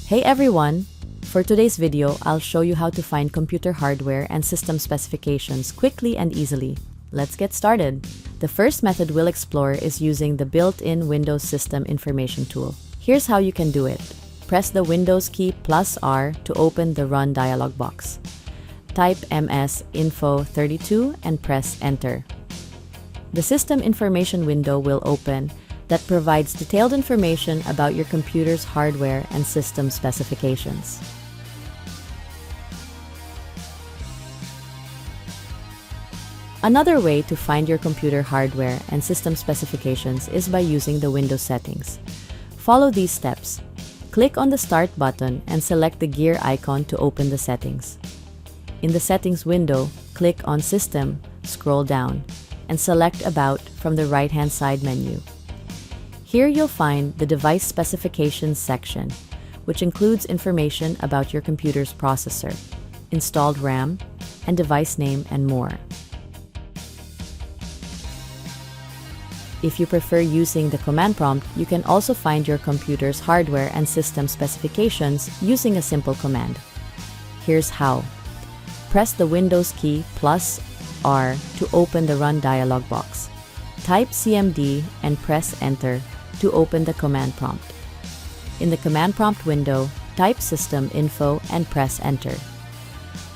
Hey everyone! For today's video, I'll show you how to find computer hardware and system specifications quickly and easily. Let's get started. The first method we'll explore is using the built-in Windows System Information tool. Here's how you can do it. Press the Windows key +R to open the Run dialog box. Type MS Info 32 and press Enter. The System Information window will open that provides detailed information about your computer's hardware and system specifications. Another way to find your computer hardware and system specifications is by using the Windows settings. Follow these steps. Click on the Start button and select the gear icon to open the settings. In the Settings window, click on System, scroll down, and select About from the right-hand side menu. Here you'll find the Device Specifications section, which includes information about your computer's processor, installed RAM, and device name, and more. If you prefer using the command prompt, you can also find your computer's hardware and system specifications using a simple command. Here's how. Press the Windows key +R to open the Run dialog box. Type CMD and press Enter to open the command prompt. In the command prompt window, type System Info and press Enter.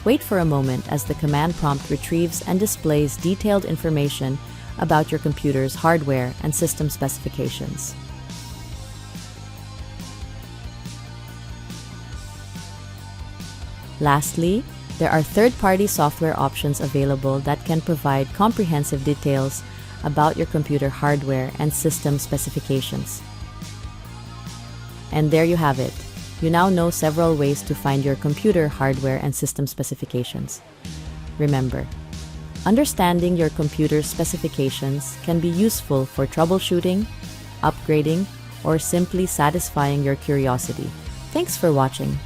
Wait for a moment as the command prompt retrieves and displays detailed information about your computer's hardware and system specifications. Lastly, there are third-party software options available that can provide comprehensive details about your computer hardware and system specifications. And there you have it. You now know several ways to find your computer hardware and system specifications. Remember, understanding your computer's specifications can be useful for troubleshooting, upgrading, or simply satisfying your curiosity. Thanks for watching.